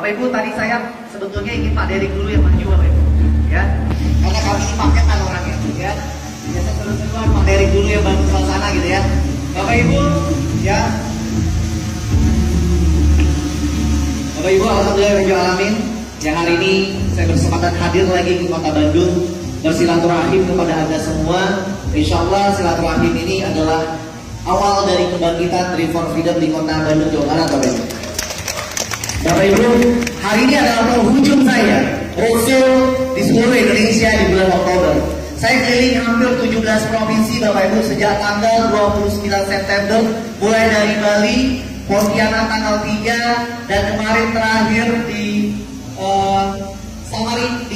Bapak Ibu, tadi saya sebetulnya ingin Pak Derik dulu yang maju, Bapak Ibu. Ya, karena kami ini paketan orangnya, ya. Biasa seru-seruan Pak Derik dulu yang bantu suasana gitu ya. Bapak Ibu, ya. Bapak Ibu, alhamdulillah alamin. Yang hari ini saya berkesempatan hadir lagi ke Kota Bandung bersilaturahim kepada Anda semua. Insya Allah silaturahim ini adalah awal dari kebangkitan Dream for Freedom di Kota Bandung, Jawa Barat, Bapak Ibu. Bapak Ibu, hari ini adalah penghujung saya roadshow di seluruh Indonesia di bulan Oktober. Saya keliling hampir 17 provinsi, Bapak Ibu, sejak tanggal 29 September, mulai dari Bali, Pontianak tanggal 3, dan kemarin terakhir di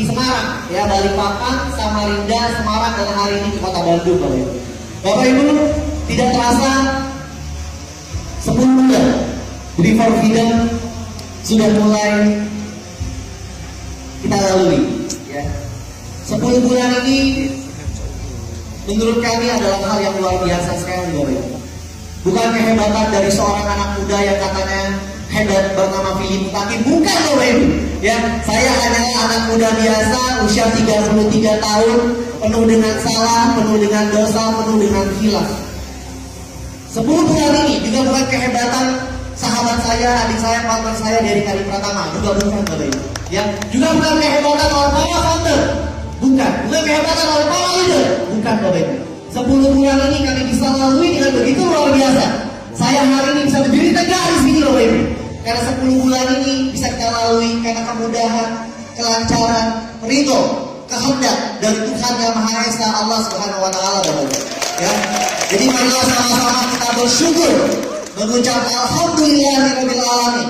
Semarang, ya, Balikpapan, Samarinda, Semarang, dan hari ini di Kota Bandung, Bapak Ibu. Bapak Ibu, tidak terasa 10 bulan Dream for Freedom sudah mulai kita lalui, ya. 10 bulan ini menurut kami adalah hal yang luar biasa sekali, Bapak Ibu. Bukan kehebatan dari seorang anak muda yang katanya hebat bernama Philip Mutakin, bukan, Bapak Ibu. Ya, saya hanyalah anak muda biasa, usia 33 tahun, penuh dengan salah, penuh dengan dosa, penuh dengan khilaf. 10 bulan ini juga bukan kehebatan sahabat saya, adik saya, partner saya dari Kali Pratama, juga bukan, Bapak Ibu. Ya, juga bukan kehebatan oleh para founder, bukan kehebatan oleh para leader, bukan, Bapak Ibu. 10 bulan ini kami bisa lalui dengan begitu luar biasa. Saya hari ini bisa berdiri tegak di sini, Bapak Ibu. Karena 10 bulan ini bisa kita lalui karena kemudahan, kelancaran, ridho, kehendak dari Tuhan Yang Maha Esa, Allah Subhanahu wa Ta'ala, Bapak Ibu. Ya. Jadi marilah sama-sama kita bersyukur, mengucap alhamdulillahirabbil alamin.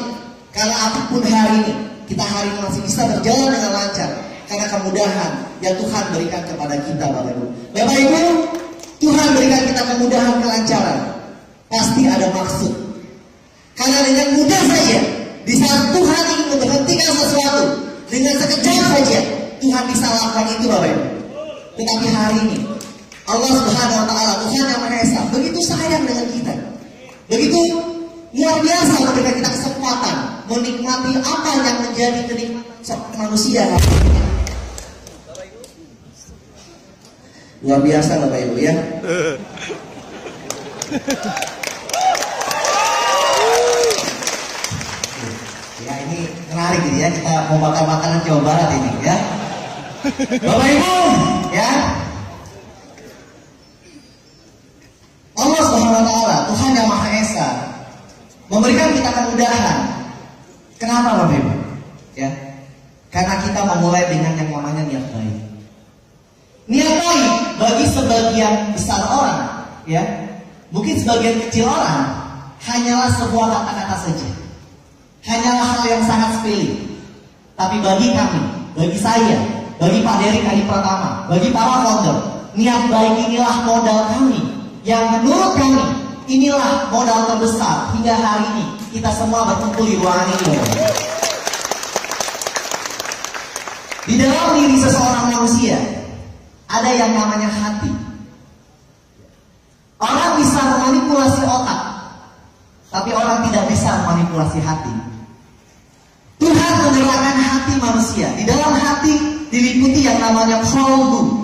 Karena apapun hari ini, kita hari ini masih bisa berjalan dengan lancar karena kemudahan yang Tuhan berikan kepada kita, Bapak Ibu. Bapak Ibu, Tuhan berikan kita kemudahan, kelancaran. Pasti ada maksud. Karena dengan mudah saja, di saat Tuhan ingin memberhentikan sesuatu, dengan sekejap saja, Tuhan bisa lakukan itu, Bapak Ibu. Tetapi hari ini, Allah Subhanahu wa Ta'ala, Tuhan Yang Maha Esa, begitu sayang dengan kita. Begitu luar biasa memberikan kita kesempatan menikmati apa yang menjadi kenikmatan seorang manusia. Luar biasa, Bapak Ibu, ya. Ya, ini menarik gitu ya, kita mau makan makanan Jawa Barat ini, ya. Bapak Ibu, ya. Allah Subhanahu wa Ta'ala, Tuhan Yang Maha Esa, memberikan kita kemudahan. Kenapa, Bapak Ibu? Ya. Karena kita memulai dengan yang namanya niat baik. Niat baik bagi sebagian besar orang, ya. Mungkin sebagian kecil orang hanyalah sebuah kata-kata saja. Hanyalah hal yang sangat sepele. Tapi bagi kami, bagi saya, bagi Pak Derik Kali Pratama, bagi para founder, niat baik inilah modal kami. Yang menurut kami, inilah modal terbesar hingga hari ini kita semua berkumpul di ruangan ini. Di dalam diri seseorang manusia ada yang namanya hati. Orang bisa memanipulasi otak, tapi orang tidak bisa memanipulasi hati. Tuhan menggerakkan hati manusia. Di dalam hati diliputi yang namanya qalbu.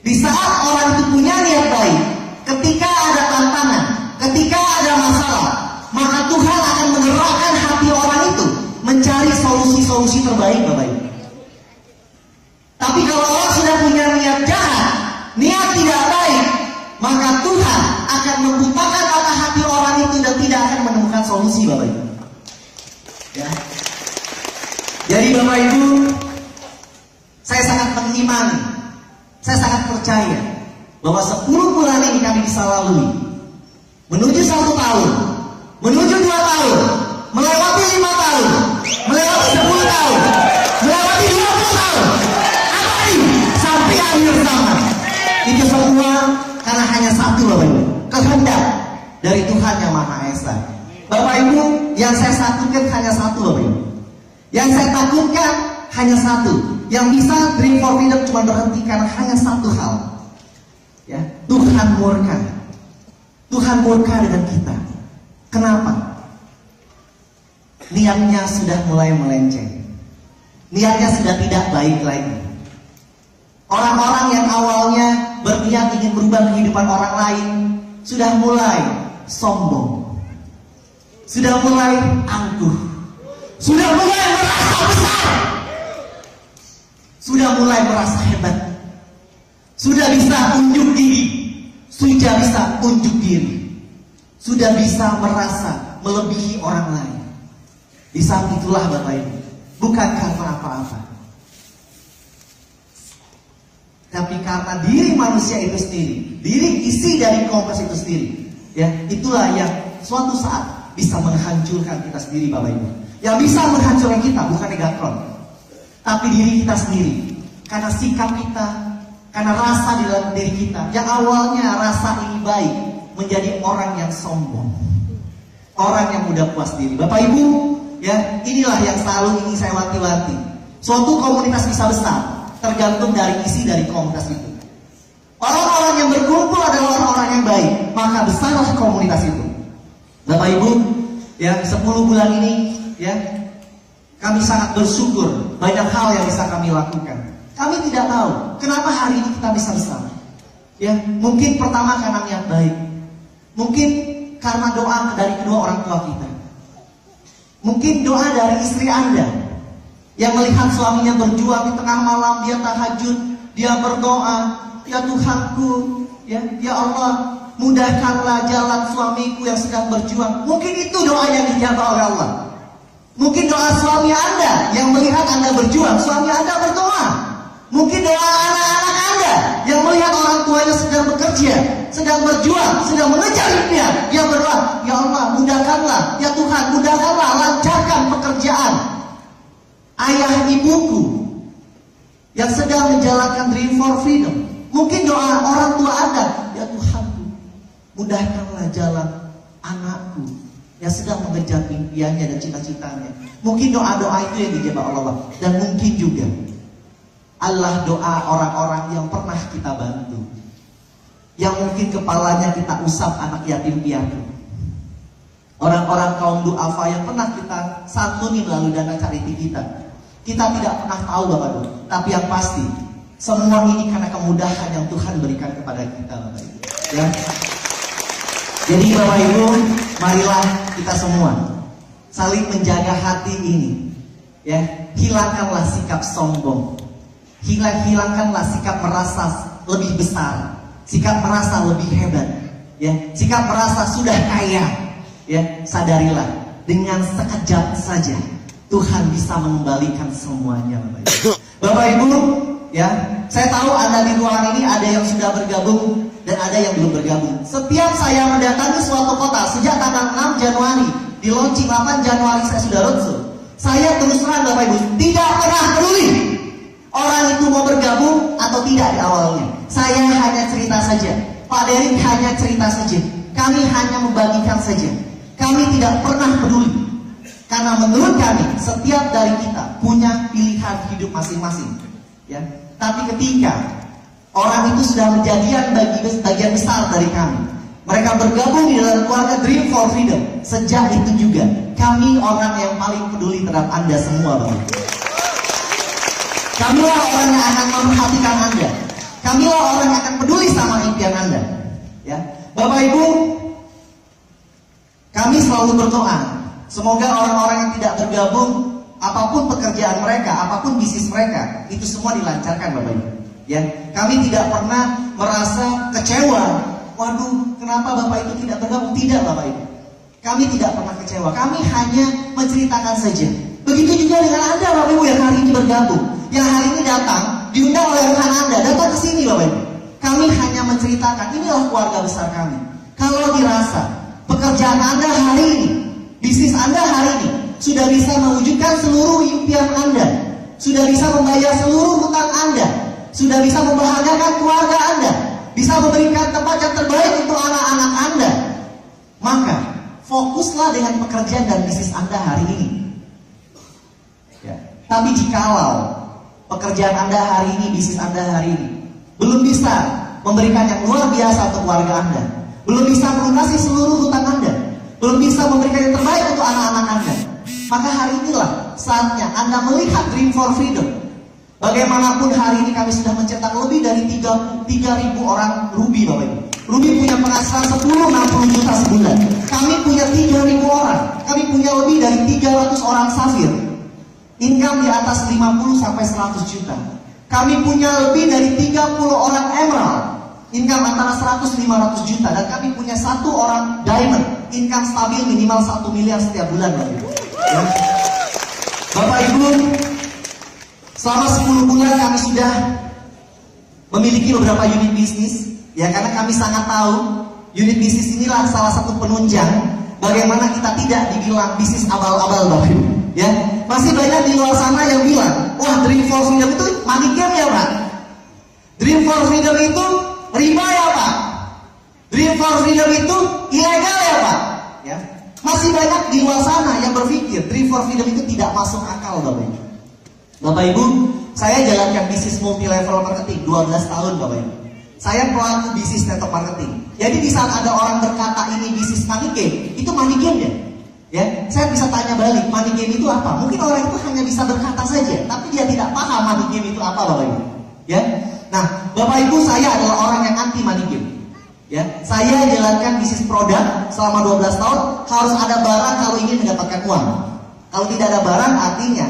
Di saat orang itu punya niat baik, ketika ada tantangan, ketika ada masalah, maka Tuhan akan menggerakkan hati orang itu mencari solusi-solusi terbaik, Bapak Ibu. Tapi kalau orang sudah punya niat jahat, niat tidak baik, maka Tuhan akan membutakan mata hati orang itu dan tidak akan menemukan solusi, Bapak Ibu. Ya. Jadi Bapak Ibu, saya sangat mengimani, saya sangat percaya bahwa 10 bulan ini kami bisa lalui, menuju 1 tahun, menuju 2 tahun, melewati 5 tahun, melewati 10 tahun, melewati 20 tahun, sampai akhir zaman. Itu semua karena hanya satu, Bapak Ibu, kehendak dari Tuhan Yang Maha Esa. Bapak Ibu, yang saya satukan hanya satu, Bapak Ibu. Yang saya takutkan hanya satu. Yang bisa Dream for Freedom cuma berhentikan hanya satu hal. Ya, Tuhan murka. Tuhan murka dengan kita. Kenapa? niatnya sudah mulai melenceng. Niatnya sudah tidak baik lagi. Orang-orang yang awalnya berniat ingin merubah kehidupan orang lain sudah mulai sombong, sudah mulai angkuh, sudah mulai merasa besar, sudah mulai merasa hebat, sudah bisa unjuk diri, sudah bisa unjuk diri, sudah bisa merasa melebihi orang lain. Di saat itulah Bapak Ibu, bukan karena apa-apa, tapi karena diri manusia itu sendiri, diri isi dari Kompas itu sendiri, ya, itulah yang suatu saat bisa menghancurkan kita sendiri Bapak Ibu. Yang bisa menghancurkan kita bukan Megatron, tapi diri kita sendiri. Karena sikap kita, karena rasa di dalam diri kita, yang awalnya rasa ini baik, menjadi orang yang sombong, orang yang mudah puas diri. Bapak Ibu, ya, inilah yang selalu ingin saya wanti-wanti. Suatu komunitas bisa besar tergantung dari isi dari komunitas itu. Orang-orang yang berkumpul adalah orang-orang yang baik, maka besarlah komunitas itu. Bapak Ibu, ya, 10 bulan ini, ya, kami sangat bersyukur banyak hal yang bisa kami lakukan. Kami tidak tahu kenapa hari ini kita bisa besar. Ya, mungkin pertama karena niat baik, mungkin karena doa dari kedua orang tua kita, mungkin doa dari istri Anda yang melihat suaminya berjuang di tengah malam, dia tahajud, dia berdoa, ya Tuhanku, ya Allah, mudahkanlah jalan suamiku yang sedang berjuang. Mungkin itu doa yang dijawab oleh Allah. Mungkin doa suami Anda yang melihat Anda berjuang, suami Anda berdoa. Mungkin doa anak-anak Anda yang melihat orang tuanya sedang bekerja, sedang berjuang, sedang mengejar impian, dia berdoa, ya Allah, mudahkanlah, ya Tuhan, mudahkanlah, lancarkan pekerjaan ayah ibuku yang sedang menjalankan Dream for Freedom. Mungkin doa orang tua Anda, ya Tuhanku, mudahkanlah jalan anakku yang sedang mengejar impiannya dan cita-citanya. Mungkin doa-doa itu yang dijawab Allah. Dan mungkin juga Allah doa orang-orang yang pernah kita bantu, yang mungkin kepalanya kita usap anak yatim piatu, orang-orang kaum duafa yang pernah kita santuni melalui dana charity kita. Kita tidak pernah tahu Bapak Ibu, tapi yang pasti semua ini karena kemudahan yang Tuhan berikan kepada kita Bapak Ibu, ya. Jadi Bapak Ibu, marilah kita semua saling menjaga hati ini, ya. Hilangkanlah sikap sombong, hilangkanlah sikap merasa lebih besar, sikap merasa lebih hebat, ya. Sikap merasa sudah kaya, ya. Sadarilah dengan sekejap saja Tuhan bisa mengembalikan semuanya Bapak Ibu. Bapak Ibu, ya, saya tahu Anda di ruangan ini ada yang sudah bergabung dan ada yang belum bergabung. Setiap saya mendatangi suatu kota sejak tanggal 6 Januari, di launching 8 Januari saya sudah roadshow. Saya terus terang Bapak Ibu, tidak pernah peduli orang itu mau bergabung atau tidak di awalnya. Saya hanya cerita saja, Pak Derik hanya cerita saja, kami hanya membagikan saja. Kami tidak pernah peduli. Karena menurut kami, setiap dari kita punya pilihan hidup masing-masing, ya. Tapi ketika orang itu sudah menjadi bagian besar dari kami, mereka bergabung di dalam keluarga Dream for Freedom, sejak itu juga kami orang yang paling peduli terhadap Anda semua Bapak. Kamilah orang yang akan memperhatikan Anda, kamilah orang yang akan peduli sama impian Anda, ya. Bapak Ibu, kami selalu berdoa semoga orang-orang yang tidak bergabung, apapun pekerjaan mereka, apapun bisnis mereka, itu semua dilancarkan Bapak Ibu, ya. Kami tidak pernah merasa kecewa, waduh kenapa Bapak itu tidak bergabung. Tidak Bapak Ibu, kami tidak pernah kecewa. Kami hanya menceritakan saja. Begitu juga dengan Anda Bapak Ibu yang hari ini bergabung, yang hari ini datang, diundang oleh rekan Anda, datang ke sini Bapak Ibu. Kami hanya menceritakan, inilah keluarga besar kami. Kalau dirasa pekerjaan Anda hari ini, bisnis Anda hari ini sudah bisa mewujudkan seluruh impian Anda, sudah bisa membayar seluruh hutang Anda, sudah bisa membahagiakan keluarga Anda, bisa memberikan tempat yang terbaik untuk anak-anak Anda, maka fokuslah dengan pekerjaan dan bisnis Anda hari ini, ya. Tapi jikalau pekerjaan Anda hari ini, bisnis Anda hari ini belum bisa memberikan yang luar biasa untuk keluarga Anda, belum bisa melunasi seluruh hutang Anda, belum bisa memberikan yang terbaik untuk anak-anak Anda, maka hari inilah saatnya Anda melihat Dream for Freedom. Bagaimanapun hari ini kami sudah mencetak lebih dari 3.000 orang Ruby, Bapak Ibu. Ruby punya penghasilan 10-60 juta sebulan. Kami punya 3.000 orang. Kami punya lebih dari 300 orang Safir. Income di atas 50 sampai 100 juta. Kami punya lebih dari 30 orang Emerald. Income antara 100-500 juta. Dan kami punya 1 orang Diamond. Income stabil minimal 1 miliar setiap bulan, Bapak Ibu. Ya. Bapak Ibu, selama 10 bulan kami sudah memiliki beberapa unit bisnis. Ya, karena kami sangat tahu unit bisnis inilah salah satu penunjang bagaimana kita tidak dibilang bisnis abal-abal, Bapak Ibu. Ya, masih banyak di luar sana yang bilang, wah, Dream for Freedom itu money game ya, Pak. Dream for Freedom itu riba ya, Pak. Dream for Freedom itu ilegal ya, Pak. Ya, masih banyak di luar sana yang berpikir Dream for Freedom itu tidak masuk akal, Bapak Ibu. Bapak Ibu, saya jalankan bisnis multi level marketing 12 tahun, Bapak Ibu. Saya pelaku bisnis network marketing. Jadi di saat ada orang berkata ini bisnis money game, itu money game ya? Ya, saya bisa tanya balik, money game itu apa? Mungkin orang itu hanya bisa berkata saja, tapi dia tidak paham money game itu apa, Bapak Ibu. Ya, nah, Bapak Ibu, saya adalah orang yang anti money game. Ya, saya jalankan bisnis produk selama 12 tahun, harus ada barang kalau ingin mendapatkan uang. Kalau tidak ada barang, artinya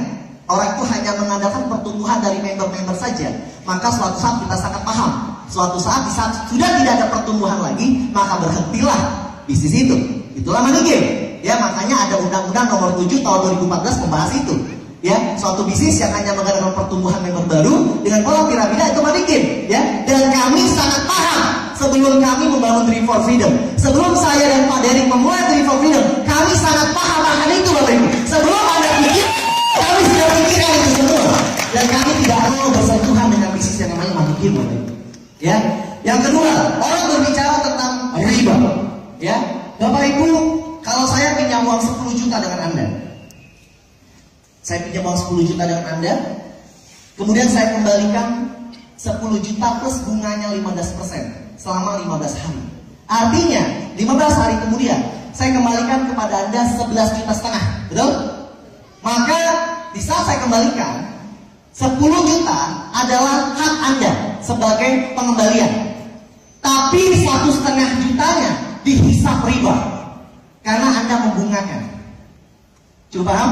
orang itu hanya mengandalkan pertumbuhan dari member-member saja. Maka suatu saat kita sangat paham. Suatu saat di saat sudah tidak ada pertumbuhan lagi, maka berhentilah bisnis itu. Itulah money game. Ya, makanya ada Undang-Undang Nomor 7 Tahun 2014 membahas itu. Ya, suatu bisnis yang hanya mengandalkan pertumbuhan member baru dengan pola piramida itu money game. Ya, dan kami sangat paham sebelum kami membangun Dream for Freedom. Sebelum saya dan Pak Derik memulai Dream for Freedom, kami sangat paham akan itu, Bapak Ibu. Sebelum Anda pikir, kami sudah pikirkan itu semua. Dan kami tidak mau bersentuhan dengan bisnis yang namanya money game, Bapak Ibu. Ya, yang kedua, orang berbicara tentang riba. Ya, Bapak Ibu, kalau saya pinjam uang 10 juta dengan Anda, saya pinjam uang 10 juta dengan Anda, kemudian saya kembalikan 10 juta plus bunganya 15% selama 15 hari. Artinya, 15 hari kemudian saya kembalikan kepada Anda 11,5 juta, betul? Maka di saat saya kembalikan 10 juta adalah hak Anda sebagai pengembalian. Tapi 1,5 jutanya dihisap riba karena Anda membungakan. Coba paham?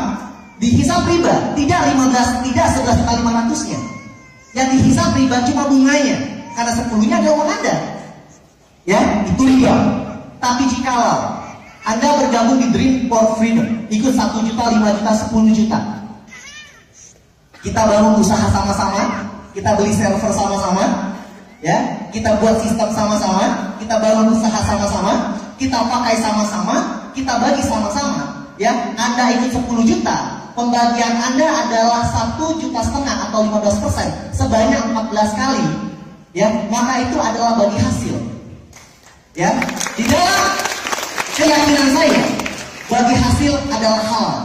Dihisap riba, tidak 11.500-nya. Yang dihisap riba cuma bunganya, karena 10-nya adalah uang Anda. Ya, itu riba. Tapi jikalau Anda bergabung di Dream for Freedom, ikut 1 juta, 5 juta, 10 juta, kita bangun usaha sama-sama, kita beli server sama-sama, ya, kita buat sistem sama-sama, kita bangun usaha sama-sama, kita pakai sama-sama, kita bagi sama-sama, ya. Anda ikut 10 juta, pembagian Anda adalah 1,5 juta atau 15%, sebanyak 14 kali, ya. Maka itu adalah bagi hasil, ya. Di dalam keyakinan saya, bagi hasil adalah halal.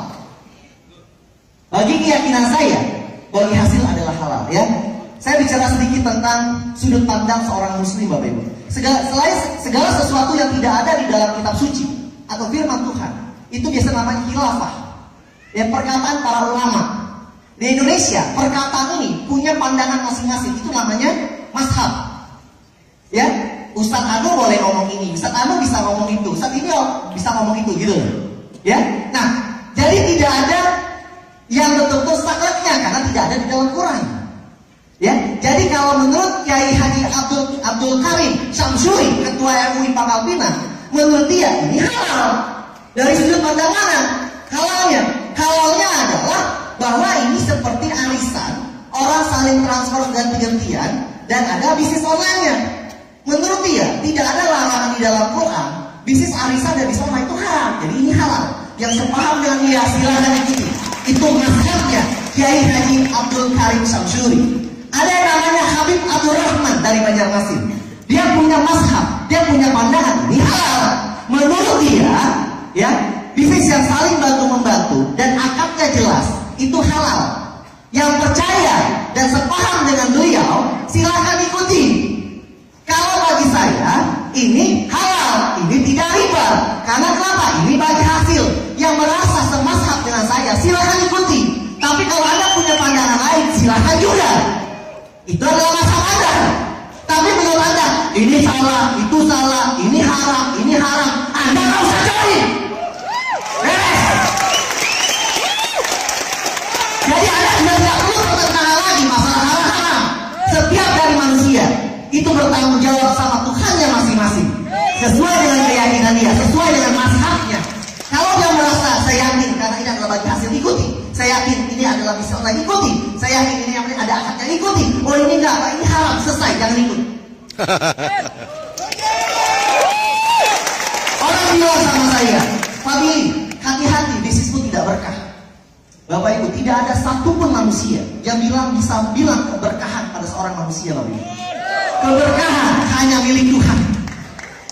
Bagi keyakinan saya, bagi hasil adalah halal, ya. Saya bicara sedikit tentang sudut pandang seorang muslim, Bapak Ibu. Segala sesuatu yang tidak ada di dalam kitab suci atau firman Tuhan, itu biasa namanya khilafah. Ya, perkataan para ulama. Di Indonesia, perkataan ini punya pandangan masing-masing. Itu namanya mazhab. Ya, Ustadz Anu boleh ngomong ini, Ustadz Anu bisa ngomong itu, Ustadz ini bisa ngomong itu, gitu. Ya, nah, jadi tidak ada yang betul-betul sakleknya karena tidak ada di dalam Quran. Ya, jadi kalau menurut Kiai Haji Abdul Karim Syamsuri, Ketua MUI Pangkal Pinang, menurut dia ini halal. Dari sudut pandang mana? Halalnya adalah bahwa ini seperti arisan, orang saling transfer dan pergantian, dan ada bisnis online-nya. Menurut dia tidak ada larangan di dalam Quran, bisnis arisan dan bisnis online itu haram. Jadi ini halal. Yang sepaham dengan dia silakan ikuti. Itu mazhabnya Kiai Haji Abdul Karim Syamsuri. Ada yang namanya Habib Abdul Rahman dari Banjarmasin. Dia punya mazhab, dia punya pandangan ini halal. Menurut dia, ya, bisnis yang saling bantu-membantu dan akadnya jelas itu halal. Yang percaya dan sepaham dengan beliau, silakan ikuti. Kalau bagi saya, ini halal, ini tidak riba. Karena kenapa? Ini bagi hasil. Yang merasa semazhab dengan saya, silahkan ikuti. Tapi kalau Anda punya pandangan lain, silahkan juga. Itu adalah masalah Anda. Tapi menurut Anda, ini salah, itu salah, ini haram, Anda nggak usah cari. Jadi Anda sudah tidak perlu bertentangan lagi masalah haram. Setiap dari manusia itu bertanggung jawab sama Tuhannya masing-masing, sesuai dengan keyakinan dia, sesuai dengan mazhabnya. Kalau dia merasa, saya yakin karena ini adalah bagi hasil, ikuti. Saya yakin ini adalah misalnya, ikuti. Saya yakin ini yang ada akadnya, ikuti. Oh ini enggak, ini haram, selesai, jangan ikut. Orang bilang sama saya, Fabi, hati-hati, bisnismu tidak berkah. Bapak Ibu, tidak ada satupun manusia yang bisa bilang keberkahan pada seorang manusia, Bapak Ibu. Keberkahan hanya milik Tuhan.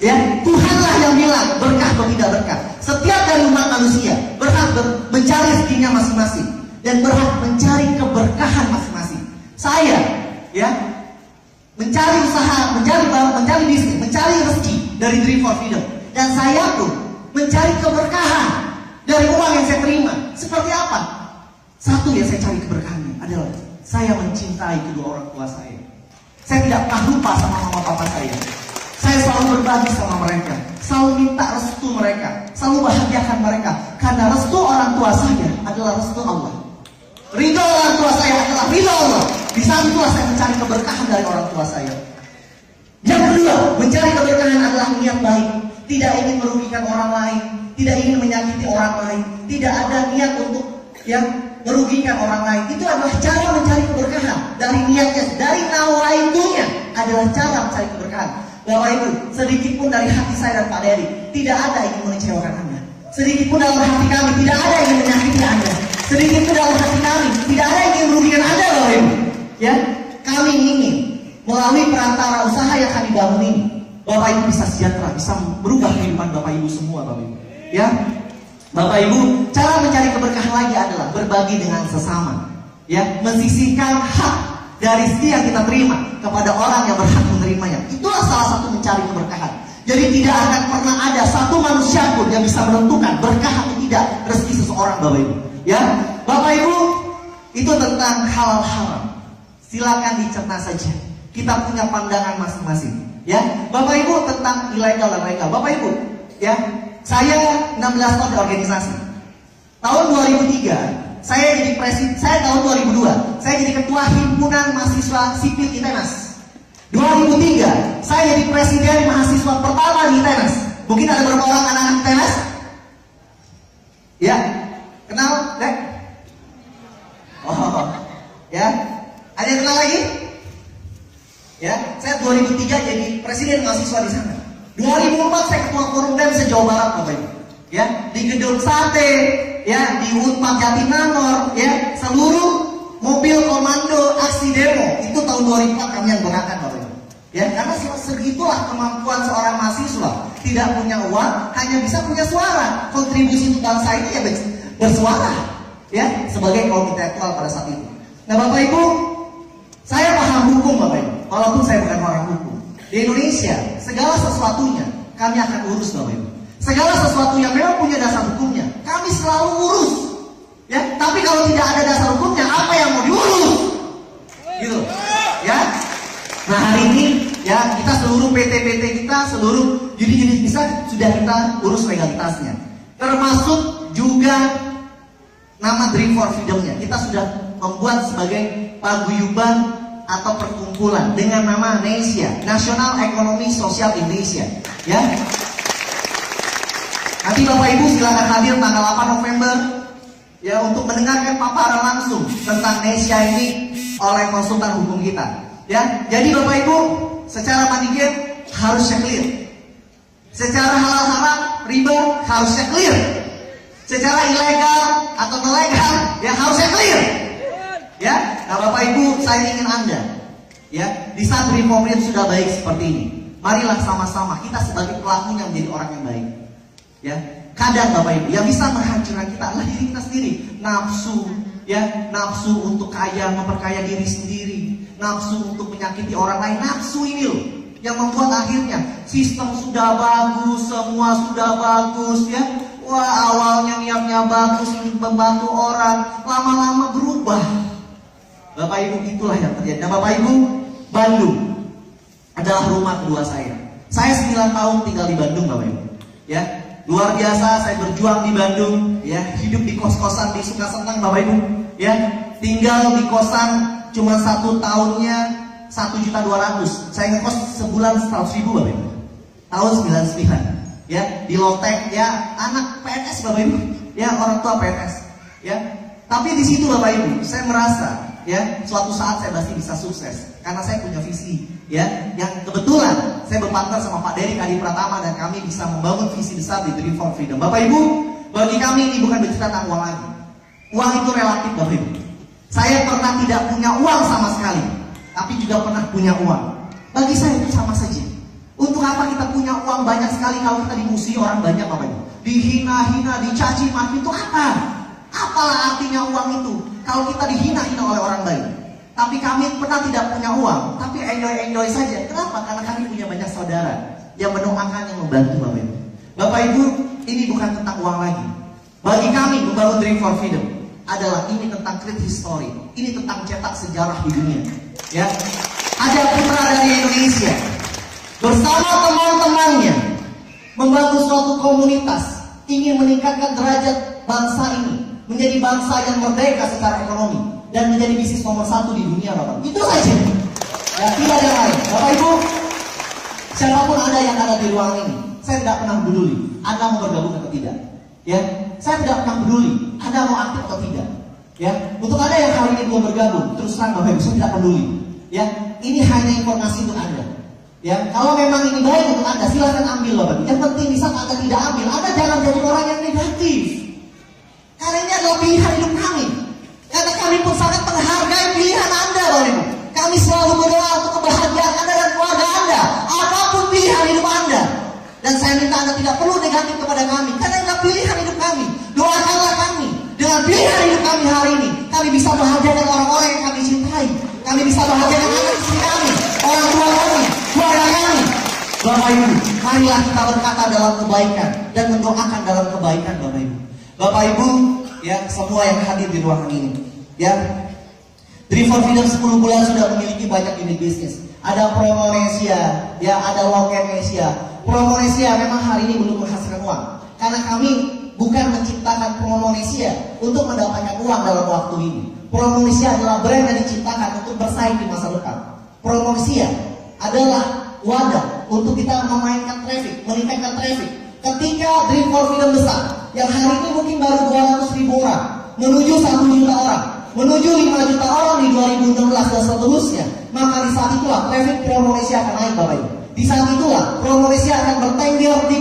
Ya, Tuhanlah yang bilang berkah atau tidak berkah. Setiap dari umat manusia berhak mencari rezekinya masing-masing dan berhak mencari keberkahan masing-masing. Saya, ya, mencari usaha, mencari bisnis, mencari rezeki dari Dream for Freedom. Dan saya pun mencari keberkahan dari uang yang saya terima. Seperti apa? Satu yang saya cari keberkahannya adalah saya mencintai kedua orang tua saya. Saya tidak pernah lupa sama mama papa saya. Saya selalu berbagi sama mereka, selalu minta restu mereka, selalu bahagiakan mereka. Karena restu orang tua saya adalah restu Allah. Ridho orang tua saya adalah ridho Allah. Di saat itulah saya mencari keberkahan dari orang tua saya. Yang kedua, mencari keberkahan adalah niat baik. Tidak ingin merugikan orang lain, tidak ingin menyakiti orang lain, tidak ada niat untuk yang merugikan orang lain. Itu adalah cara mencari keberkahan. Dari niatnya, dari nawaitunya adalah cara mencari keberkahan. Bapak Ibu, sedikit pun dari hati saya dan Pak Dery tidak ada yang mengecewakan Anda. Sedikit pun dalam hati kami tidak ada yang menyakiti Anda. Sedikit pun dalam hati kami tidak ada yang ingin merugikan Anda, Bapak Ibu. Ya, kami ingin melalui perantara usaha yang kami bangun ini, Bapak Ibu bisa sejahtera, bisa berubah kehidupan Bapak Ibu semua, Bapak Ibu. Ya, Bapak Ibu, cara mencari keberkahan lagi adalah berbagi dengan sesama. Ya, mensisihkan hak dari rezeki yang kita terima kepada orang yang berhak menerimanya. Itulah salah satu mencari keberkahan. Jadi tidak akan pernah ada satu manusia pun yang bisa menentukan berkah atau tidak rezeki seseorang, Bapak Ibu. Ya, Bapak Ibu, itu tentang halal haram. Silakan dicerna saja. Kita punya pandangan masing-masing. Ya, Bapak Ibu, tentang ilegal dan legal. Bapak Ibu, ya, saya 16 tahun di organisasi. Tahun 2003 saya jadi presiden, saya tahun 2002 saya jadi ketua himpunan mahasiswa sipil ITENAS. 2003 saya jadi presiden mahasiswa pertama di ITENAS. Mungkin ada beberapa orang anak-anak ITENAS? Ya, kenal, Dek? Oh, ya. Ada yang kenal lagi? Ya, saya 2003 jadi presiden mahasiswa di sana. 2004 saya ketua forum BEM se-Jawa Barat, Bapak Ibu. Ya, di gedung sate, ya, di Unpad Jatinangor, ya, seluruh mobil komando aksi demo itu tahun 2004 kami yang berangkat, Bapak Ibu. Ya, karena segitulah kemampuan seorang mahasiswa, tidak punya uang, hanya bisa punya suara. Kontribusi untuk bangsa ini ya bersuara, ya, sebagai kaum intelektual pada saat itu. Nah, Bapak Ibu, saya paham hukum, Bapak Ibu, walaupun saya bukan orang hukum. Di Indonesia, segala sesuatunya kami akan urus, Bapak Ibu. Segala sesuatu yang memang punya dasar hukumnya, kami selalu urus. Ya, tapi kalau tidak ada dasar hukumnya, apa yang mau diurus? Gitu. Ya. Nah, hari ini ya kita seluruh PT-PT kita, seluruh unit-unit bisa sudah kita urus legalitasnya. Termasuk juga nama Dream for Freedom-nya. Kita sudah membuat sebagai paguyuban atau perkumpulan dengan nama NESIA, National Economy Social Indonesia. Ya. Nanti Bapak Ibu silakan hadir tanggal 8 November ya untuk mendengarkan paparan langsung tentang NESIA ini oleh konsultan hukum kita. Ya, jadi Bapak Ibu secara mandiri harusnya clear. Secara halal haram, riba harusnya clear. Secara ilegal atau nelegal ya harusnya clear. Ya, nah Bapak Ibu saya ingin Anda ya di saat Dream for Freedom sudah baik seperti ini, marilah sama-sama kita sebagai pelakunya menjadi orang yang baik. Ya, kadang Bapak Ibu yang bisa menghancurkan kita adalah diri kita sendiri. Nafsu, ya, nafsu untuk kaya, memperkaya diri sendiri, nafsu untuk menyakiti orang lain, nafsu ini loh. Yang membuat akhirnya sistem sudah bagus, semua sudah bagus ya. Wah, awalnya niatnya bagus, membantu orang, lama-lama berubah. Bapak Ibu, itulah yang terjadi. Nah Bapak Ibu, Bandung adalah rumah kedua saya. Saya 9 tahun tinggal di Bandung Bapak Ibu. Ya, luar biasa saya berjuang di Bandung, ya, hidup di kos-kosan di Sukasenang Bapak Ibu, ya. Tinggal di kosan cuma 1 tahunnya 1.200.000. Saya ngekos sebulan 100.000 Bapak Ibu. Tahun 99. Ya, di Lotek, ya, anak PNS Bapak Ibu. Ya, orang tua PNS. Ya. Tapi di situ Bapak Ibu, saya merasa ya, suatu saat saya pasti bisa sukses karena saya punya visi, ya, yang kebetulan saya berpartner sama Pak Dery Kadi Pratama dan kami bisa membangun visi besar di Dream for Freedom. Bapak Ibu, bagi kami ini bukan bercerita tentang uang lagi. Uang itu relatif Bapak Ibu. Saya pernah tidak punya uang sama sekali, tapi juga pernah punya uang. Bagi saya itu sama saja. Untuk apa kita punya uang banyak sekali kalau kita dimusuhi orang banyak Bapak Ibu? Dihina-hina, dicaci maki itu apa? Apalah artinya uang itu kalau kita dihina-hina oleh orang lain? Tapi kami pernah tidak punya uang, tapi enjoy saja. Kenapa? Karena kami punya banyak saudara yang mendoakan, yang membantu Bapak Ibu. Bapak Ibu, ini bukan tentang uang lagi. Bagi kami membangun Dream for Freedom adalah ini tentang create history. Ini tentang cetak sejarah di dunia. Ya, ada putra dari Indonesia bersama teman-temannya membantu suatu komunitas ingin meningkatkan derajat bangsa ini menjadi bangsa yang merdeka secara ekonomi dan menjadi bisnis nomor 1 di dunia Bapak. Itu saja. Ya, tidak ada lain. Bapak Ibu, siapapun Anda yang ada di ruang ini, saya tidak pernah peduli Anda mau bergabung atau tidak. Ya, saya tidak pernah peduli Anda mau aktif atau tidak. Ya, untuk Anda yang hari ini belum bergabung, terus terang Bapak Ibu, saya tidak peduli. Ya, ini hanya informasi untuk Anda. Ya, kalau memang ini baik untuk Anda, silahkan ambil Bapak Ibu. Yang penting di saat Anda tidak ambil, Anda jangan jadi orang yang negatif. Karena ini adalah pilihan hidup kami. Karena kami pun sangat menghargai pilihan Anda Bapak Ibu. Kami selalu berdoa untuk kebahagiaan Anda dan keluarga Anda, apapun pilihan hidup Anda. Dan saya minta Anda tidak perlu negatif kepada kami, karena ini adalah pilihan hidup kami. Doakanlah kami. Dengan pilihan hidup kami hari ini, kami bisa bahagiakan orang-orang yang kami cintai. Kami bisa bahagiakan anak istri kami, orang tua kami, keluarga kami. Bapak Ibu, marilah kita berkata dalam kebaikan dan mendoakan dalam kebaikan Bapak Ibu. Bapak Ibu, ya, semua yang hadir di ruangan ini, ya, Dream for Freedom 10 bulan sudah memiliki banyak unit bisnis. Ada Promonesia, ya, ada Lokenesia. Promonesia memang hari ini belum menghasilkan uang, karena kami bukan menciptakan Promonesia untuk mendapatkan uang dalam waktu ini. Promonesia adalah brand yang diciptakan untuk bersaing di masa depan. Promonesia adalah wadah untuk kita memainkan traffic, meningkatkan traffic. Ketika Dream for Freedom besar, yang hari ini mungkin baru 200.000 orang, menuju 1 juta orang, menuju 5 juta orang di 2016 dan seterusnya, maka di saat itulah traffic Promonesia akan naik Bapak Ibu. Di saat itulah Promonesia akan bertengger di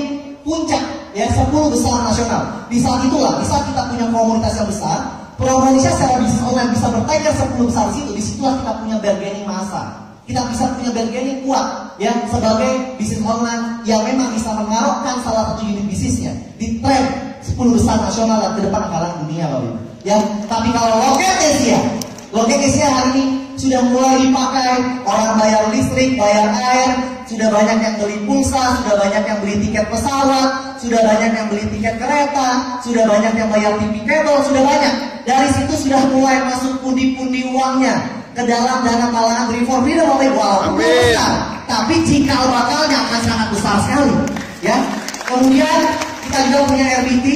puncak, ya, 10 besar nasional. Di saat itulah, di saat kita punya komunitas yang besar, Promonesia secara bisnis online bisa bertengger 10 besar di situ. Disitulah kita punya bargaining massa. Kita bisa punya bargaining kuat, ya, sebagai bisnis online yang memang bisa mengarahkan salah satu unit bisnisnya di tren 10 besar nasional dan ke depan akan dunia Bapak Ibu. Ya, tapi kalau Lokenesia hari ini sudah mulai dipakai, orang bayar listrik, bayar air, sudah banyak yang beli pulsa, sudah banyak yang beli tiket pesawat, sudah banyak yang beli tiket kereta, sudah banyak yang bayar TV kabel, sudah banyak. Dari situ sudah mulai masuk pundi-pundi uangnya ke dalam dana talangan Dream for Freedom Bapak Ibu. Walaupun besar, tapi cikal bakalnya akan sangat besar sekali. Ya, kemudian kita juga punya RBT,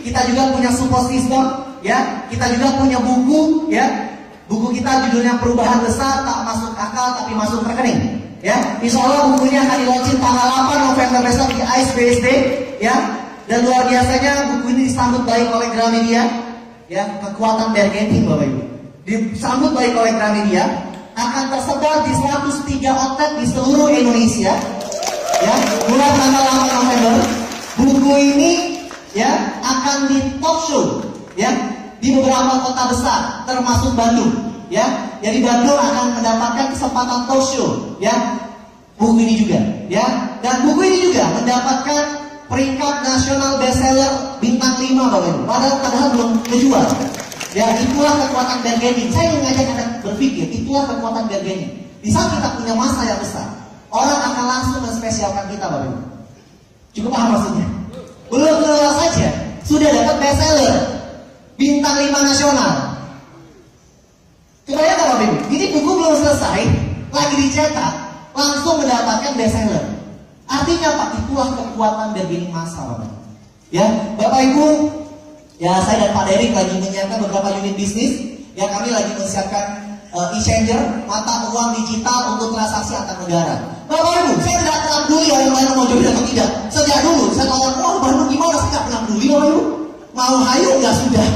kita juga punya support system, ya, kita juga punya buku, ya. Buku kita judulnya Perubahan Besar, tak masuk akal tapi masuk rekening. Ya, insya Allah bukunya akan di-launching tanggal 8 November besok di ICE BSD, ya. Dan luar biasanya buku ini disambut baik oleh Gramedia, ya, kekuatan bargaining Bapak Ibu. Disambut baik oleh Gramedia, akan tersebar di 103 outlet di seluruh Indonesia, ya, mulai tanggal 8 November. Buku ini, ya, akan di talk show, ya, di beberapa kota besar termasuk Bandung, ya. Jadi Bandung akan mendapatkan kesempatan talk show, ya. Buku ini juga, ya. Dan buku ini juga mendapatkan peringkat nasional bestseller bintang 5 Bapak Ibu. Padahal belum kejual. Ya, itulah kekuatan bargaining. Saya ingin mengajak Anda berpikir, itulah kekuatan bargaining. Di saat kita punya masa yang besar, orang akan langsung menspesialkan kita, Bapak Ibu. Cukup paham maksudnya? Belum keluar saja, sudah dapat bestseller, bintang 5 nasional. Kebayang nggak Bapak Ibu? Ini buku belum selesai, lagi dicetak, langsung mendapatkan bestseller. Artinya Pak, itulah kekuatan bargaining massa, Bapak Ibu. Ya, Bapak Ibu, ya saya dan Pak Derik lagi menyiapkan beberapa unit bisnis. Ya, kami lagi menyiapkan e-changer, mata uang digital untuk transaksi antar negara. Bapak Ibu, saya tidak pernah peduli orang lain mau join atau tidak. Sejak dulu, saya tanya, wah Bandung gimana? Saya tidak pernah peduli, Bapak Ibu. Mau hayu nggak sudah.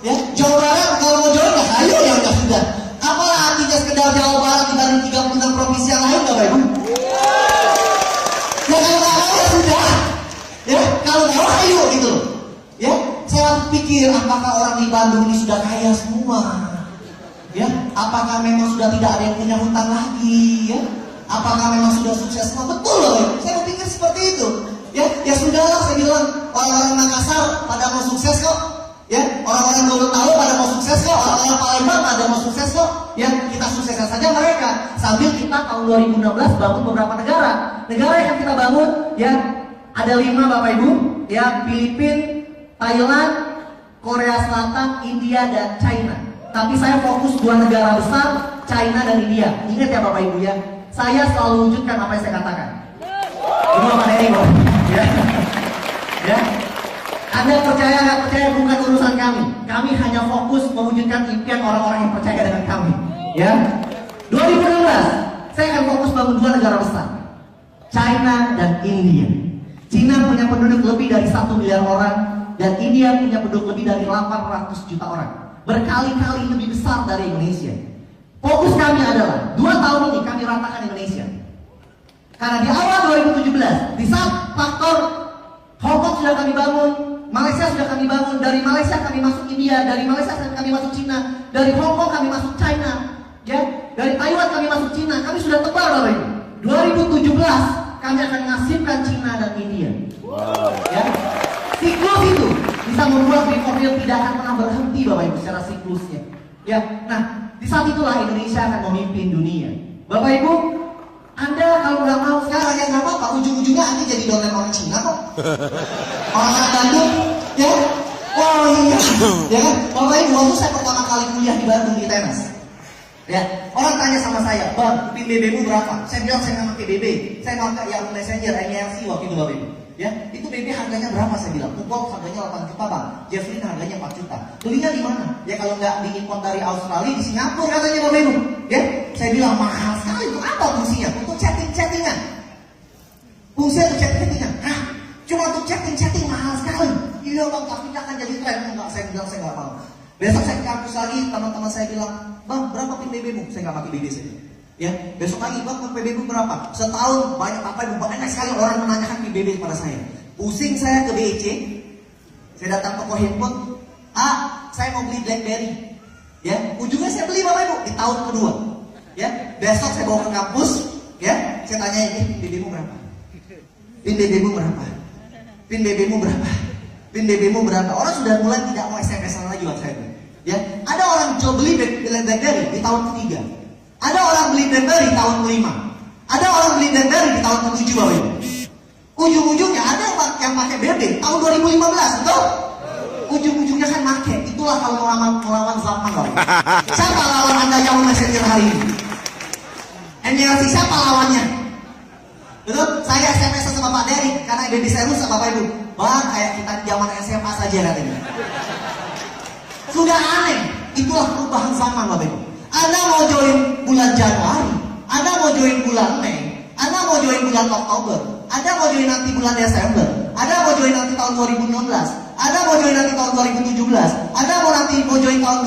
Ya, Jawa Barat kalau mau join nggak hayu ya nggak sudah. Apalah artinya sekedar Jawa Barat dibanding 36 provinsi yang lain, Bapak Ibu? Ya kalau nggak mau ya sudah. Ya, kalau nggak mau hayu gitu. Ya, saya pikir apakah orang di Bandung ini sudah kaya semua? Ya, apakah memang sudah tidak ada yang punya hutang lagi? Ya, apakah memang sudah sukses semua? Betul loh, ya. Saya berpikir seperti itu. Ya sudahlah, saya bilang orang-orang Makassar pada mau sukses kok. Ya, orang-orang Gorontalo pada mau sukses kok, orang-orang Palembang pada mau sukses kok. Ya, kita sukseskan saja mereka. Sambil kita tahun 2016 bangun beberapa negara. Negara yang kita bangun, ya ada 5 Bapak Ibu, ya Filipina, Thailand, Korea Selatan, India dan China. Tapi saya fokus 2 negara besar, China dan India. Ingat ya Bapak Ibu ya, saya selalu wujudkan apa yang saya katakan. Ini Bapak Dery kok. Ya. Ya. Anda percaya nggak percaya bukan urusan kami. Kami hanya fokus mewujudkan impian orang-orang yang percaya dengan kami. Ya. 2016, saya akan fokus bangun 2 negara besar, China dan India. China punya penduduk lebih dari 1 miliar orang dan India punya penduduk lebih dari 800 juta orang. Berkali-kali lebih besar dari Indonesia. Fokus kami adalah 2 tahun ini kami ratakan Indonesia. Karena di awal 2017, di saat faktor Hong Kong sudah kami bangun, Malaysia sudah kami bangun, dari Malaysia kami masuk India, dari Malaysia kami masuk Cina, dari Hong Kong kami masuk China, ya, dari Taiwan kami masuk Cina, kami sudah tebar Bapak Ibu. 2017 kami akan ngasihkan Cina dan India. Wow. Ya, siklus itu bisa membuat reformil tidak akan pernah berhenti Bapak Ibu secara siklusnya. Ya, nah di saat itulah Indonesia akan memimpin dunia. Bapak Ibu, Anda kalau nggak mau sekarang ya nggak apa-apa, ujung-ujungnya Anda jadi dolen orang Cina kok. Orang Bandung, ya, oh iya, ya kan? Bapak Ibu, waktu saya pertama kali kuliah di Bandung di tenas, ya, orang tanya sama saya, Bang, PIN BB-mu berapa? Saya bilang saya nggak pakai BB, saya pakai yang Messenger, NYLC waktu itu Bapak Ibu. Ya, itu BB harganya berapa saya bilang? Pupok harganya 8 juta Bang, Jeffrey harganya 4 juta. Belinya di mana? Ya kalau nggak diimpor dari Australia, di Singapura katanya Bapak Ibu. Ya, saya bilang mahal sekali. Itu apa fungsinya? Untuk chatting-chattingan. Fungsinya untuk chatting-chattingan. Hah? Cuma untuk chatting-chatting mahal sekali. Iya Bang, tapi akan jadi tren. Enggak, saya bilang saya nggak mau. Besok saya ke kampus lagi, teman-teman saya bilang, Bang, berapa PIN BB-mu? Saya nggak pakai BB saya. Ya, besok lagi Bang, PBB berapa? Setahun banyak Bapak Ibu, banyak sekali orang menanyakan PBB kepada saya. Pusing saya ke BEC, saya datang toko handphone, saya mau beli BlackBerry. Ya, ujungnya saya beli Bapak Ibu di tahun kedua. Ya, besok saya bawa ke kampus, ya, saya tanya PIN BB-mu berapa? PIN BB-mu berapa? PIN BB-mu berapa? PIN BB-mu berapa? Orang sudah mulai tidak mau SMS-an lagi buat saya. Ya, ada orang jual beli BlackBerry di tahun ketiga. Ada orang beli BlackBerry tahun kelima. Ada orang beli BlackBerry di tahun ke-7 Bapak Ibu. Ujung-ujungnya ada yang pakai BB tahun 2015, betul? Ujung-ujungnya kan pakai. Itulah kalau melawan zaman Bapak Ibu. Siapa lawan Anda yang Messenger hari ini? NYLC siapa lawannya? Betul? Saya SMS sama Pak Dery karena BB saya rusak Bapak Ibu. Bang, kayak kita di zaman SMA saja katanya. Sudah aneh. Itulah perubahan zaman Bapak Ibu. Anda mau join bulan Januari, Anda mau join bulan Mei, Anda mau join bulan Oktober, Anda mau join nanti bulan Desember, Anda mau join nanti tahun 2016, Anda mau join nanti tahun 2017, Anda mau join tahun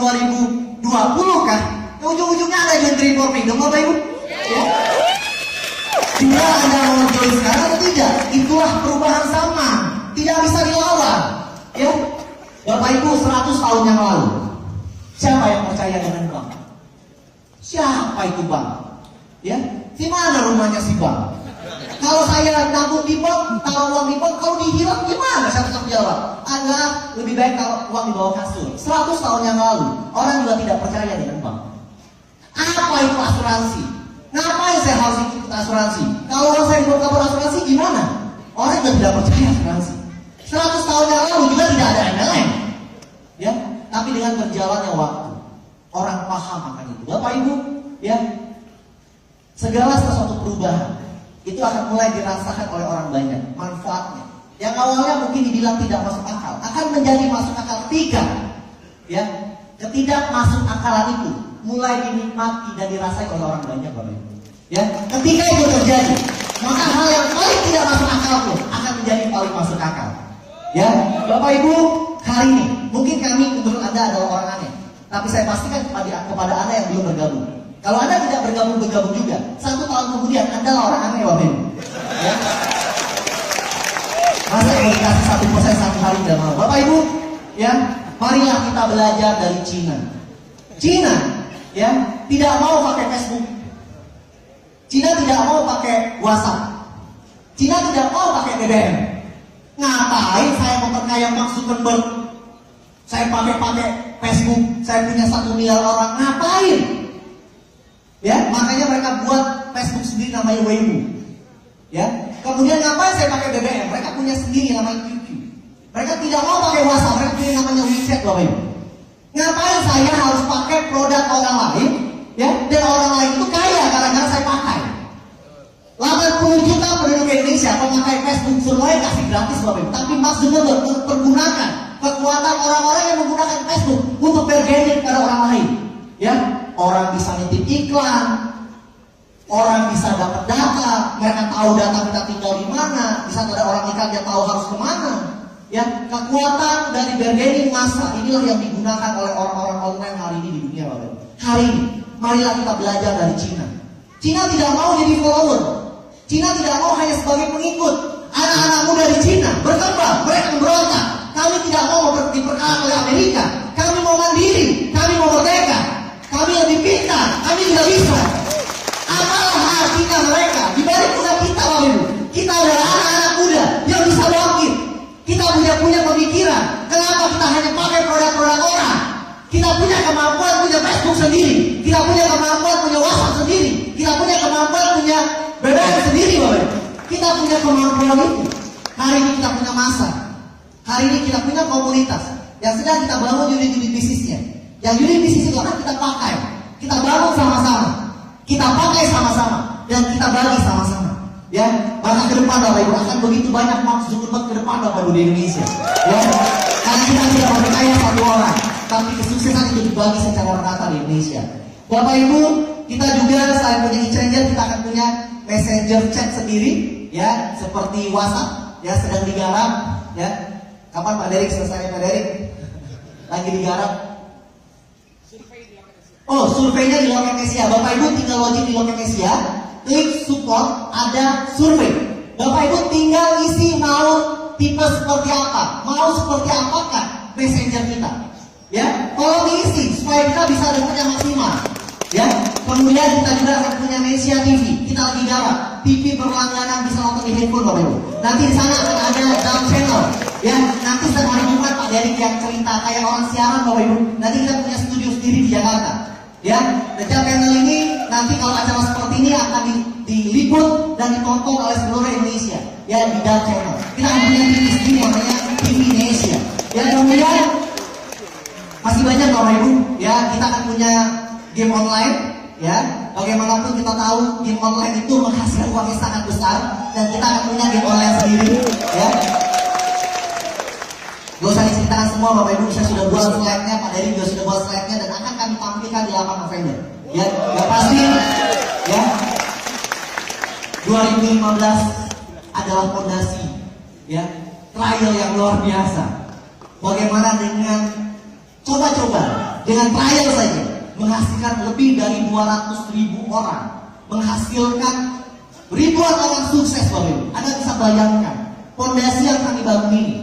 2020 kah? Ujung-ujungnya Anda join Dream for Freedom Bapak Ibu? Ya. Jika Anda mau join sekarang atau tidak, itulah perubahan zaman, tidak bisa dilawan. Ya, Bapak Ibu 100 tahun yang lalu, siapa yang percaya dengan Bang? Siapa itu Bang? Ya, di mana rumahnya si Bang? Kalau saya nabung di bank, taruh uang di bank, kalau dihilang gimana? Saya tetap jawab, adalah lebih baik kalau uang di bawah kasur. 100 tahun yang lalu, orang juga tidak percaya dengan bank. Apa itu asuransi? Ngapain saya harus ikut ikut asuransi. Kalau orang saya belum kabar asuransi gimana? Orang juga tidak percaya asuransi. 100 tahun yang lalu juga tidak ada MLM. Ya, tapi dengan berjalannya waktu, orang paham akan itu. Bapak Ibu, ya, segala sesuatu perubahan itu akan mulai dirasakan oleh orang banyak manfaatnya. Yang awalnya mungkin dibilang tidak masuk akal, akan menjadi masuk akal ketika, ya, ketidak masuk akalan itu mulai dinikmati dan dirasai oleh orang banyak, Bapak Ibu. Ya, ketika itu terjadi, maka hal yang paling tidak masuk akal pun akan menjadi paling masuk akal. Ya, Bapak Ibu, hari ini mungkin kami menurut Anda adalah orang aneh, tapi saya pastikan kepada Anda yang belum bergabung. Kalau Anda tidak bergabung juga, 1 tahun kemudian Anda adalah orang aneh, Bapak Ibu. Ya. Masa kalau dikasih 1% 1 hari tidak mau. Bapak Ibu, ya, marilah kita belajar dari Cina. Cina, ya, tidak mau pakai Facebook. Cina tidak mau pakai WhatsApp. Cina tidak mau pakai BBM. Ngapain saya memperkaya Mark Zuckerberg? Saya pakai Facebook, saya punya 1 miliar orang. Ngapain? Ya, makanya mereka buat Facebook sendiri namanya Weibo. Ya, kemudian ngapain saya pakai BBM? Mereka punya sendiri namanya QQ. Mereka tidak mau pakai WhatsApp, mereka punya namanya WeChat, Bapak Ibu. Ngapain saya harus pakai produk orang lain? Ya, dan orang lain itu kaya karena saya pakai. 80 juta penduduk Indonesia memakai Facebook, semuanya kasih gratis, Bapak Ibu. Tapi Mark Zuckerberg pergunakan kekuatan orang-orang yang menggunakan Facebook untuk bergening pada orang lain. Ya, orang bisa nitip iklan, orang bisa dapat data, mereka tahu data kita tinggal di mana, bisa ada orang nikah dia tahu harus kemana. Ya, kekuatan dari bargaining massa inilah yang digunakan oleh orang-orang online hari ini di dunia, Bapak. Hari ini, marilah kita belajar dari Cina. Cina tidak mau jadi follower. Cina tidak mau hanya sebagai pengikut. Anak-anak muda di Cina berkembang, mereka memberontak. Kami tidak mau diperkalah oleh Amerika. Kami mau mandiri, kami mau merdeka. Kami lebih pintar, kami tidak bisa. Apalah artinya mereka dibalik udah kita, Bapak Ibu. Kita adalah anak-anak muda yang bisa bangkit. Kita punya pemikiran. Kenapa kita hanya pakai produk-produk orang? Kita punya kemampuan punya Facebook sendiri. Kita punya kemampuan punya WhatsApp sendiri. Kita punya kemampuan punya BBM sendiri, Bapak Ibu. Kita punya kemampuan itu. Hari ini kita punya masa. Hari ini kita punya komunitas yang sedang kita bangun unit-unit bisnisnya. Yang unit bisnis itu akan kita pakai. Kita bangun sama-sama. Kita pakai sama-sama dan kita bagi sama-sama. Ya, maka ke depan, Bapak Ibu, akan begitu banyak Mark Zuckerberg ke depan, Bapak Ibu, di Indonesia. Ya, karena kita tidak memperkaya 1 orang, tapi kesuksesan itu dibagi secara merata di Indonesia. Bapak Ibu, kita juga selain punya e-changer, kita akan punya messenger chat sendiri, ya, seperti WhatsApp, ya, sedang digarap, ya. Kapan Pak Derik selesai, Pak Derik? Lagi digarap. Oh, surveinya di Lokenesia. Bapak Ibu tinggal login di Lokenesia, klik support, ada survei. Bapak Ibu tinggal isi mau tipe seperti apa, mau seperti apakah messenger kita. Ya, tolong diisi supaya kita bisa dengarnya maksimal. Ya, kemudian kita juga akan punya Nesia TV. Kita lagi garap TV berlangganan, bisa nonton di handphone, Bapak Ibu. Nanti di sana akan ada dalam channel. Ya, nanti setelah hari Jumat Pak Derik yang cerita kayak orang siaran, Bapak Ibu. Nanti kita punya studio sendiri di Jakarta. Ya, dan channel ini nanti kalau acara seperti ini akan diliput dan ditonton oleh seluruh Indonesia. Ya, di dalam channel. Kita akan punya TV sendiri namanya TV Indonesia. Ya, kemudian masih banyak, Bapak Ibu. Ya, kita akan punya game online. Ya, bagaimanapun kita tahu game online itu menghasilkan uang yang sangat besar, dan kita akan punya game online sendiri. Ya. Gak usah diceritakan semua, Bapak Ibu, saya sudah buat slide-nya, Pak Dery juga sudah buat slide-nya, dan akan kami tampilkan di 8 November. Ya, gak pasti, ya. 2015 adalah fondasi, ya, trial yang luar biasa. Bagaimana dengan coba-coba, dengan trial saja, menghasilkan lebih dari 200.000 orang, menghasilkan ribuan orang sukses, Bapak Ibu. Anda bisa bayangkan, fondasi yang kami bangun ini,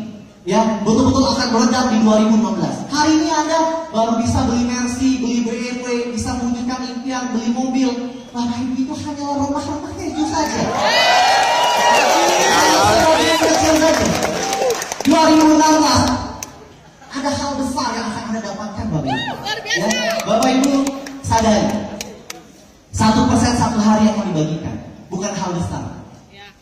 ya, betul-betul akan meledak di 2015. Hari ini Anda baru bisa beli Mercy, beli BMW, bisa mewujudkan impian, beli mobil. Bapak Ibu, itu hanyalah rumah-rumah keju saja. 2016 ada hal besar yang akan Anda dapatkan, Bapak Ibu. Ya, Bapak Ibu sadari, 1% 1 hari yang akan dibagikan. Bukan bukan hal besar.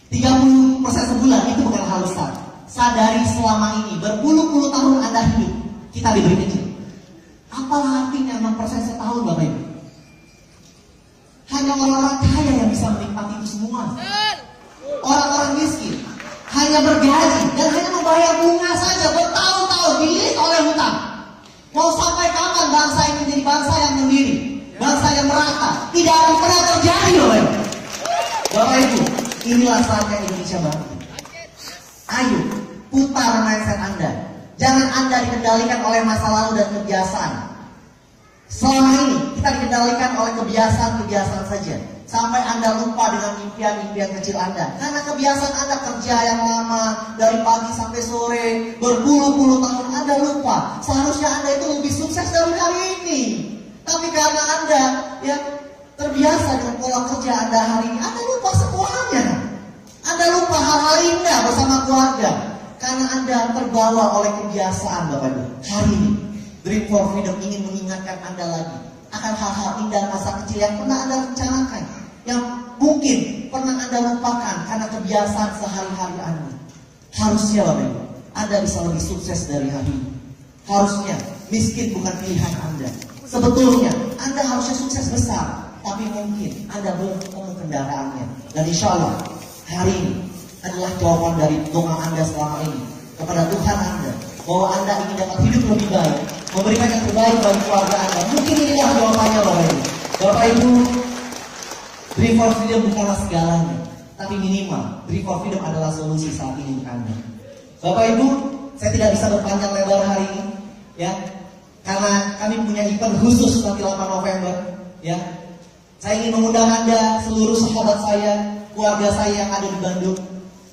30% sebulan itu bukan hal besar. Sadari selama ini berpuluh-puluh tahun Anda hidup, kita diberi kecil. Apalah artinya 6% setahun, Bapak Ibu? Hanya orang-orang kaya yang bisa menikmati itu semua. Orang-orang miskin hanya bergaji dan hanya membayar bunga saja bertahun-tahun dililit oleh hutang. Mau sampai kapan bangsa ini menjadi bangsa yang mandiri, bangsa yang merata? Tidak akan pernah terjadi, Bapak Ibu. Bapak Ibu, inilah saatnya Indonesia bangkit. Ayo, putar mindset Anda. Jangan Anda dikendalikan oleh masa lalu dan kebiasaan. Selama ini kita dikendalikan oleh kebiasaan-kebiasaan saja. Sampai Anda lupa dengan impian-impian kecil Anda. Karena kebiasaan Anda kerja yang lama, dari pagi sampai sore, berpuluh-puluh tahun Anda lupa. Seharusnya Anda itu lebih sukses dari hari ini. Tapi karena Anda ya terbiasa dengan pola kerja Anda hari ini, Anda lupa semuanya. Anda lupa hal-hal indah bersama keluarga. Karena Anda terbawa oleh kebiasaan, Bapak Ibu. Hari ini, Dream for Freedom ingin mengingatkan Anda lagi akan hal-hal indah masa kecil yang pernah Anda rencanakan, yang mungkin pernah Anda lupakan karena kebiasaan sehari-hari Anda. Harusnya, Bapak Ibu, Anda bisa lebih sukses dari hari ini. Harusnya miskin bukan pilihan Anda. Sebetulnya Anda harusnya sukses besar, tapi mungkin Anda belum ketemu kendaraannya. Dan insya Allah hari ini adalah jawaban dari doa Anda selama ini kepada Tuhan Anda, bahwa Anda ingin dapat hidup lebih baik, memberikan yang terbaik bagi keluarga Anda. Mungkin inilah jawabannya, Bapak Ibu. Bapak Ibu, Dream for Freedom bukanlah segalanya, tapi minimal Dream for Freedom adalah solusi saat ini untuk Anda. Bapak Ibu, saya tidak bisa berpanjang lebar hari ini, ya, karena kami punya event khusus nanti 8 November, ya. Saya ingin mengundang Anda, seluruh sahabat saya, keluarga saya yang ada di Bandung.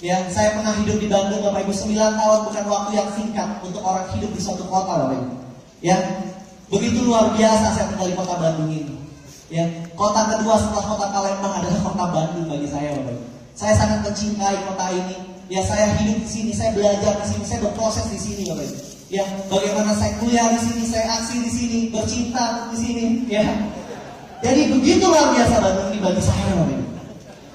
Ya, saya pernah hidup di Bandung, Bapak Ibu. 9 tahun bukan waktu yang singkat untuk orang hidup di suatu kota, Bapak Ibu. Ya, begitu luar biasa saya tinggal di kota Bandung ini. Ya, kota kedua setelah kota Palembang adalah kota Bandung bagi saya, Bapak Ibu. Saya sangat mencintai kota ini. Ya, saya hidup di sini, saya belajar di sini, saya berproses di sini, Bapak Ibu. Ya, bagaimana saya kuliah di sini, saya aksi di sini, bercinta di sini. Ya, jadi begitu luar biasa Bandung ini bagi saya, Bapak Ibu.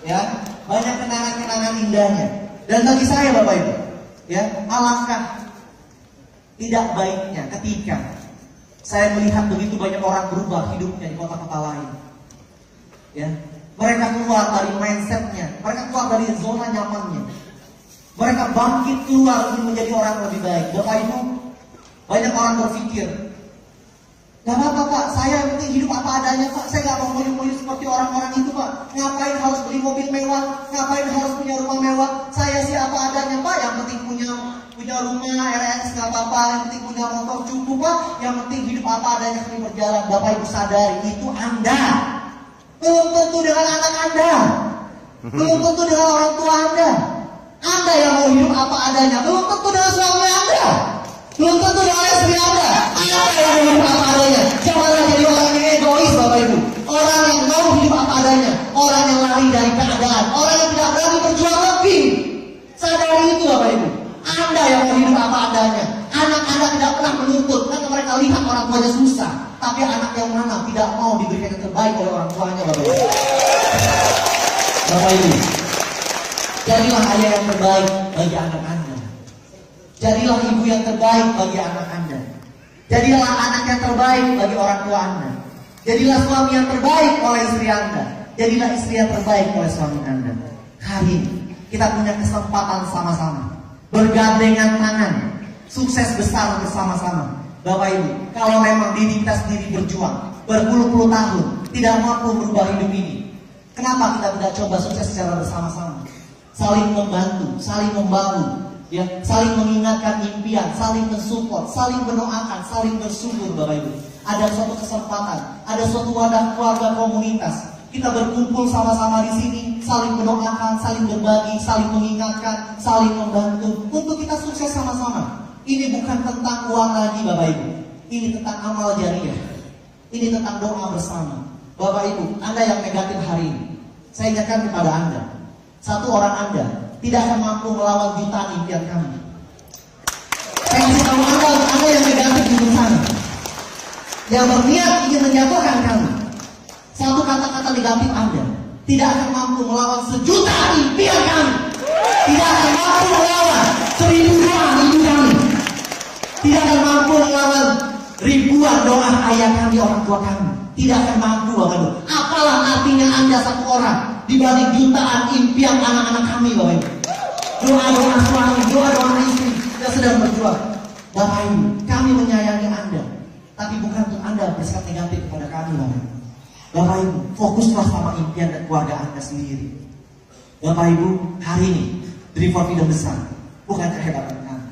Ya, banyak kenangan-kenangan indahnya. Dan bagi saya, Bapak Ibu, ya, alangkah tidak baiknya ketika saya melihat begitu banyak orang berubah hidupnya di kota-kota lain. Ya, mereka keluar dari mindsetnya, mereka keluar dari zona nyamannya. Mereka bangkit keluar untuk menjadi orang lebih baik. Bapak Ibu, banyak orang berpikir, gak apa-apa Pak, saya yang penting hidup apa adanya Pak. Saya gak mau menipu seperti orang-orang itu Pak. Ngapain harus beli mobil mewah? Ngapain harus punya rumah mewah? Saya sih apa adanya Pak. Yang penting punya rumah RS gak apa-apa. Yang penting punya motor cukup Pak. Yang penting hidup apa adanya kami berjalan. Bapak Ibu sadari, itu Anda. Belum tentu dengan anak Anda. Belum tentu dengan orang tua Anda. Anda yang mau hidup apa adanya. Belum tentu dengan suami Anda. Belum tentu dengan istri Anda. Anda yang mau hidup apa adanya. Janganlah jadi orang yang egois, Bapak Ibu. Orang yang mau hidup apa adanya. Orang yang lari dari keadaan. Orang yang tidak berani berjuang lebih. Sadari itu, Bapak Ibu. Anda yang mau hidup apa adanya. Anak Anda tidak pernah menuntut karena mereka lihat orang tuanya susah. Tapi anak yang mana tidak mau diberikan yang terbaik oleh orang tuanya, Bapak Ibu. Bapak Ibu, jadilah ayah yang terbaik bagi anak Anda. Jadilah ibu yang terbaik bagi anak Anda. Jadilah anak yang terbaik bagi orang tua Anda. Jadilah suami yang terbaik oleh istri Anda. Jadilah istri yang terbaik oleh suami Anda. Hari ini kita punya kesempatan sama-sama, bergandengan tangan, sukses besar bersama-sama. Bapak Ibu, kalau memang diri kita sendiri berjuang berpuluh-puluh tahun tidak mampu merubah hidup ini, kenapa kita tidak coba sukses secara bersama-sama? Saling membantu, saling membangun, ya, saling mengingatkan impian, saling mensupport, saling mendoakan, saling bersyukur, Bapak Ibu. Ada suatu kesempatan, ada suatu wadah keluarga komunitas. Kita berkumpul sama-sama di sini, saling mendoakan, saling berbagi, saling mengingatkan, saling membantu untuk kita sukses sama-sama. Ini bukan tentang uang lagi, Bapak Ibu. Ini tentang amal jariah. Ini tentang doa bersama. Bapak Ibu, Anda yang negatif hari ini, saya ingatkan kepada Anda, satu orang Anda tidak akan mampu melawan jutaan impian kami. Saya kasih tahu Anda yang negatif di sana, yang berniat ingin menjatuhkan kami, satu kata-kata negatif Anda tidak akan mampu melawan sejuta impian kami. Tidak akan mampu melawan 1000 doa ibu kami. Tidak akan mampu melawan ribuan doa ayah kami, orang tua kami. Tidak akan mampu, Bapak Ibu. Apalah artinya Anda satu orang dibanding jutaan impian anak-anak kami, Bapak Ibu. Doa-doa suami, doa-doa istri yang sedang berjuang. Bapak Ibu, kami menyayangi Anda, tapi bukan untuk Anda bersikap negatif kepada kami, Bapak Ibu. Bapak Ibu, fokuslah sama impian dan keluarga Anda sendiri. Bapak Ibu, hari ini Dream for Freedom besar, bukan kehebatan kami,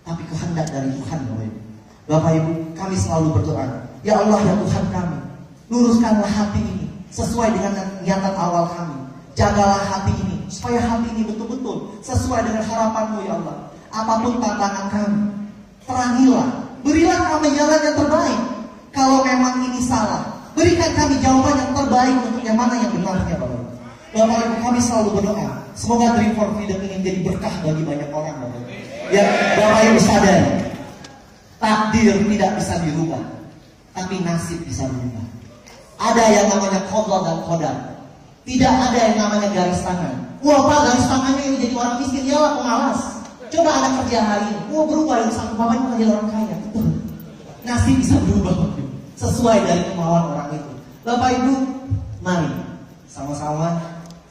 tapi kehendak dari Tuhan, Bapak Ibu. Bapak Ibu, kami selalu berdoa, ya Allah, ya Tuhan kami, luruskanlah hati ini sesuai dengan niatan awal kami. Jagalah hati ini supaya hati ini betul-betul sesuai dengan harapan-Mu, ya Allah. Apapun tantangan kami, terangilah, berilah kami jalan yang terbaik. Kalau memang ini salah, berikan kami jawaban yang terbaik untuk yang mana yang benarnya, Bapak. Bapak Ibu, kami selalu berdoa, semoga Dream for Freedom ini menjadi berkah bagi banyak orang, Bapak. Ya, Bapak Ibu sadar, takdir tidak bisa dirubah, tapi nasib bisa berubah. Ada yang namanya qadar dan qadar. Tidak ada yang namanya garis tangan. Wah, Pak, garis tangannya ini jadi orang miskin, ialah pemalas. Coba Anda kerja hari ini, wah berubah dari satu Bapak Ibu menjadi orang kaya. Betul. Nasib bisa berubah, Bapak Ibu, sesuai dari kemauan orang itu. Bapak Ibu, mari sama-sama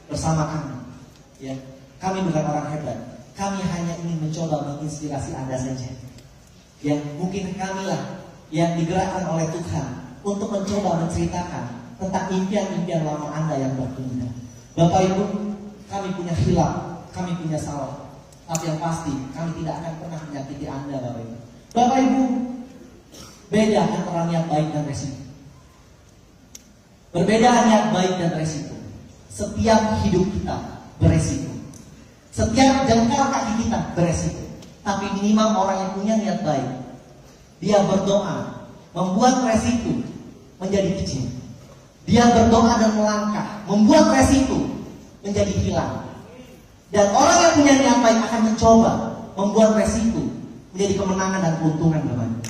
bersama kami. Ya, kami bukan orang hebat. Kami hanya ingin mencoba menginspirasi Anda saja. Ya, mungkin kamilah yang digerakkan oleh Tuhan untuk mencoba menceritakan tentang impian-impian lama Anda yang bertunda. Bapak Ibu, kami punya hilaf, kami punya salah, tapi yang pasti kami tidak akan pernah menyakiti Anda, Bapak Ibu. Bapak Ibu, beda antara niat baik dan resiko. Berbeda niat baik dan resiko. Setiap hidup kita beresiko. Setiap jengkal kaki kita beresiko. Tapi minimal orang yang punya niat baik, dia berdoa, membuat resiko menjadi kecil. Dia berdoa dan melangkah, membuat resiko menjadi hilang. Dan orang yang punya niat baik akan mencoba membuat resiko menjadi kemenangan dan keuntungan, Bapak.